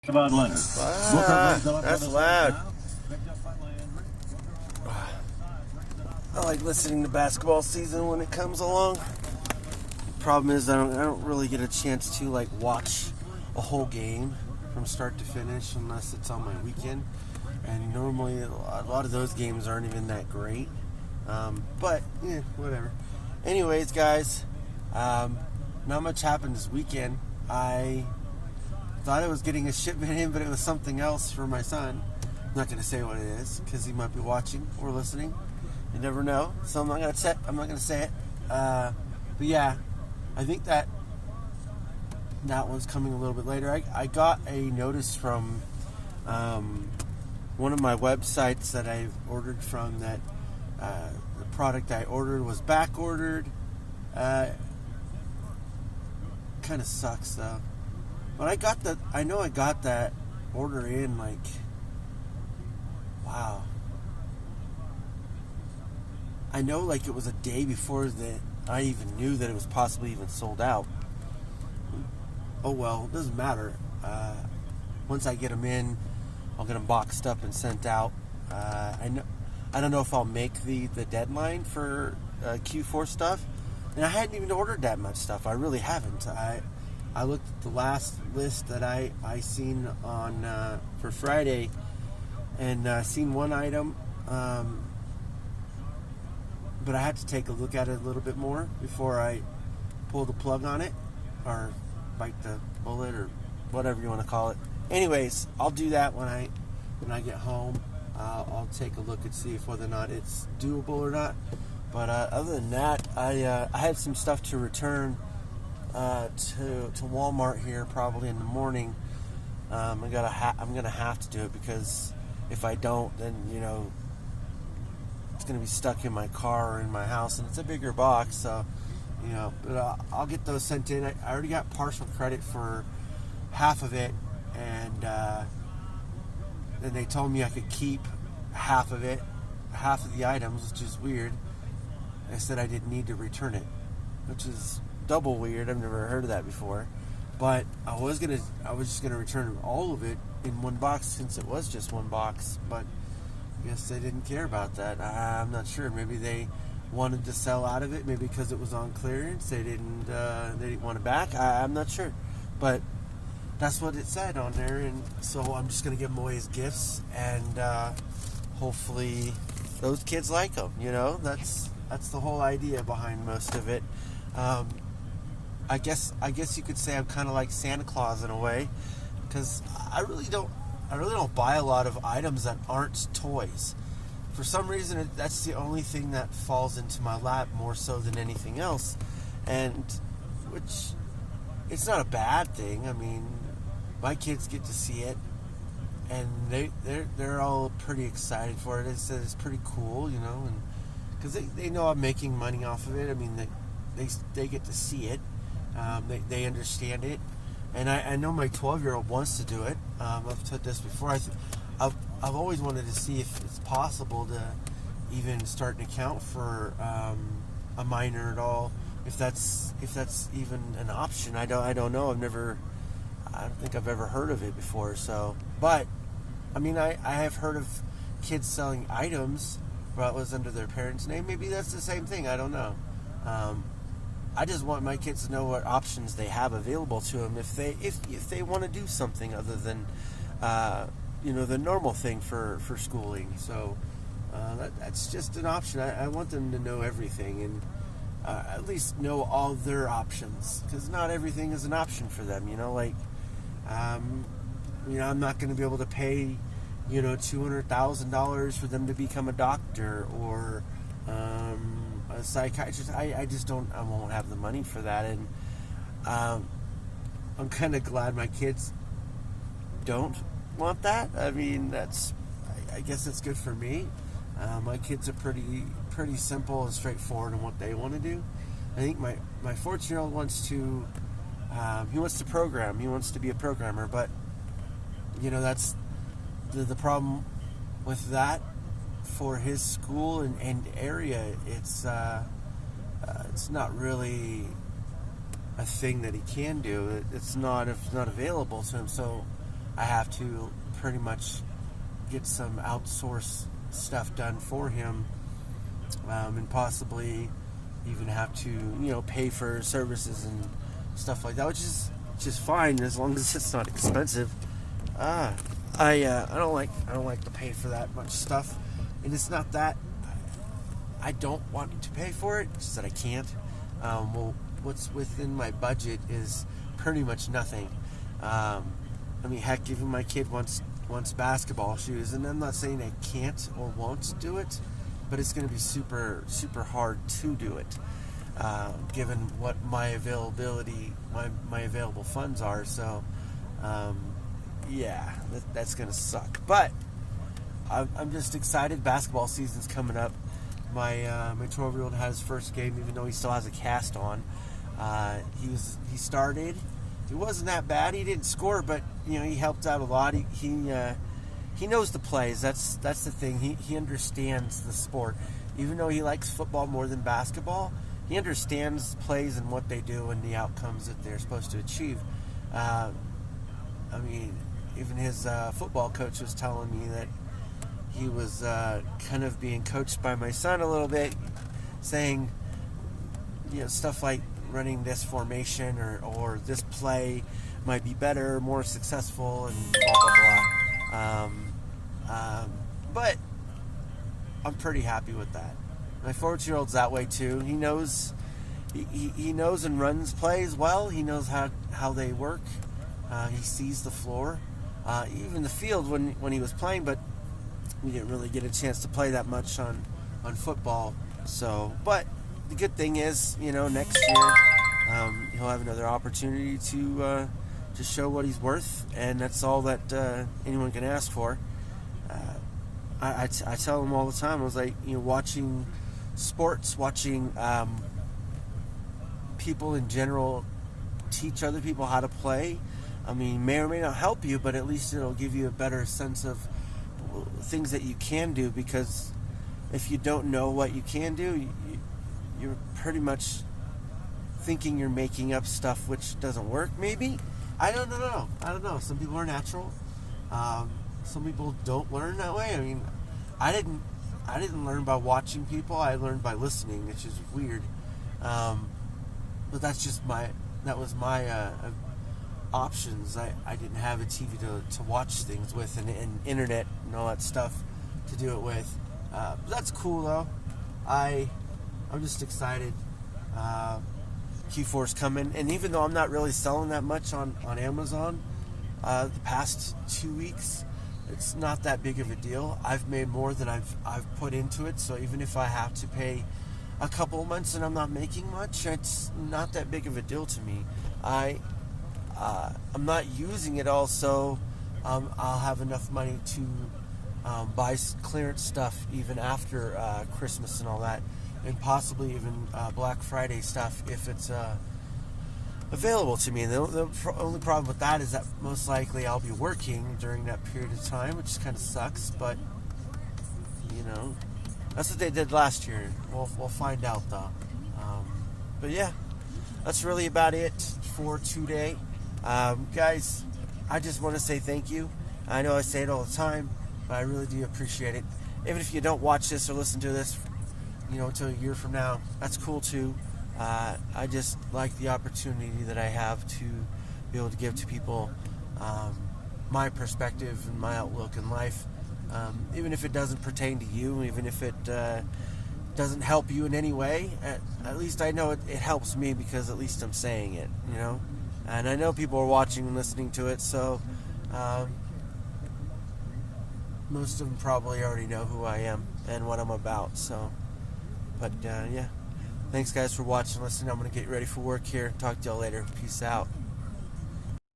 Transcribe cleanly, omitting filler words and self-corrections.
About Leonard. That's loud. I like listening to basketball season when it comes along. Problem is, I don't really get a chance to like watch a whole game from start to finish unless it's on my weekend. And normally, a lot of those games aren't even that great. But yeah, whatever. Anyways, guys, not much happened this weekend. I thought I was getting a shipment in, but it was something else for my son. I'm not going to say what it is because he might be watching or listening. You never know, so I'm not going to say it. But yeah, I think that one's coming a little bit later. I got a notice from one of my websites that I ordered from that the product I ordered was back ordered. Kind of sucks though. But I know I got that order in like, wow. I know like it was a day before that I even knew that it was possibly even sold out. Oh well, it doesn't matter. Once I get them in, I'll get them boxed up and sent out. I don't know if I'll make the deadline for Q4 stuff. And I hadn't even ordered that much stuff. I really haven't. I looked at the last list that I seen on for Friday, and seen one item, but I had to take a look at it a little bit more before I pull the plug on it, or bite the bullet, or whatever you want to call it. Anyways, I'll do that when I get home. I'll take a look and see if whether or not it's doable or not. But other than that, I had some stuff to return to Walmart here probably in the morning. I'm gonna have to do it because if I don't, then it's gonna be stuck in my car or in my house, and it's a bigger box, so But I'll get those sent in. I already got partial credit for half of it, and then they told me I could keep half of the items, which is weird. I said I didn't need to return it, which is double weird. I've never heard of that before. But I was just gonna return all of it in one box since it was just one box. But I guess they didn't care about that. I'm not sure. Maybe they wanted to sell out of it. Maybe because it was on clearance, they didn't want it back. I'm not sure. But that's what it said on there, and so I'm just gonna give them away as gifts, and hopefully those kids like them. That's the whole idea behind most of it. I guess you could say I'm kind of like Santa Claus in a way, because I really don't buy a lot of items that aren't toys. For some reason, that's the only thing that falls into my lap more so than anything else, and which it's not a bad thing. I mean, my kids get to see it, and they're all pretty excited for it. They said it's pretty cool, and because they know I'm making money off of it. I mean, they get to see it. They understand it, and I know my 12-year-old wants to do it. I've said this before. I've always wanted to see if it's possible to even start an account for a minor at all. If that's even an option, I don't know. I don't think I've ever heard of it before. So, but I mean, I have heard of kids selling items that was under their parents' name. Maybe that's the same thing. I don't know. I just want my kids to know what options they have available to them if they want to do something other than the normal thing for schooling. So that's just an option. I want them to know everything and at least know all their options, because not everything is an option for them. I'm not going to be able to pay $200,000 for them to become a doctor or a psychiatrist. I won't have the money for that, and I'm kind of glad my kids don't want that. I mean, I guess it's good for me. My kids are pretty simple and straightforward in what they want to do. I think my 14-year-old wants to program. He wants to be a programmer, but that's the problem with that. For his school and area, it's not really a thing that he can do. It's not available to him. So I have to pretty much get some outsource stuff done for him, and possibly even have to pay for services and stuff like that, which is just fine as long as it's not expensive. I don't like to pay for that much stuff, and it's not that I don't want to pay for it, it's just that I can't. Well, what's within my budget is pretty much nothing. Heck, even my kid wants basketball shoes, and I'm not saying I can't or won't do it, but it's going to be super, super hard to do it, given what my availability, my available funds are. So, that's going to suck. But I'm just excited. Basketball season's coming up. My 12-year-old had his first game, even though he still has a cast on. He started. It wasn't that bad. He didn't score, but he helped out a lot. He knows the plays. That's the thing. He understands the sport. Even though he likes football more than basketball, he understands plays and what they do and the outcomes that they're supposed to achieve. Even his football coach was telling me that he was kind of being coached by my son a little bit, saying stuff like running this formation or this play might be better, more successful, and blah blah blah. But I'm pretty happy with that. My 14-year-old's that way too. He knows he knows and runs plays well. He knows how they work. He sees the floor, even the field when he was playing, but we didn't really get a chance to play that much on football. So, but the good thing is, next year he'll have another opportunity to show what he's worth, and that's all that anyone can ask for. I tell him all the time. I was like, watching sports, watching people in general teach other people how to play. May or may not help you, but at least it'll give you a better sense of things that you can do, because if you don't know what you can do, you're pretty much thinking you're making up stuff which doesn't work. Maybe I don't know. Some people are natural. Some people don't learn that way. I didn't learn by watching people. I learned by listening, which is weird. But that was my options. I didn't have a TV to watch things with, and internet and all that stuff to do it with. But that's cool though. I'm just excited. Q4's coming, and even though I'm not really selling that much on Amazon the past 2 weeks, it's not that big of a deal. I've made more than I've put into it, so even if I have to pay a couple of months and I'm not making much, it's not that big of a deal to me. I'm not using it all, so I'll have enough money to buy clearance stuff even after Christmas and all that, and possibly even Black Friday stuff if it's available to me. And the only problem with that is that most likely I'll be working during that period of time, which kind of sucks, but that's what they did last year. We'll find out though. But yeah, that's really about it for today. Guys, I just want to say thank you. I know I say it all the time, but I really do appreciate it. Even if you don't watch this or listen to this, until a year from now, that's cool too. I just like the opportunity that I have to be able to give to people my perspective and my outlook in life. Even if it doesn't pertain to you, even if it doesn't help you in any way, at least I know it helps me, because at least I'm saying it, And I know people are watching and listening to it, so most of them probably already know who I am and what I'm about. So, but yeah, thanks guys for watching and listening. I'm going to get ready for work here. Talk to y'all later. Peace out.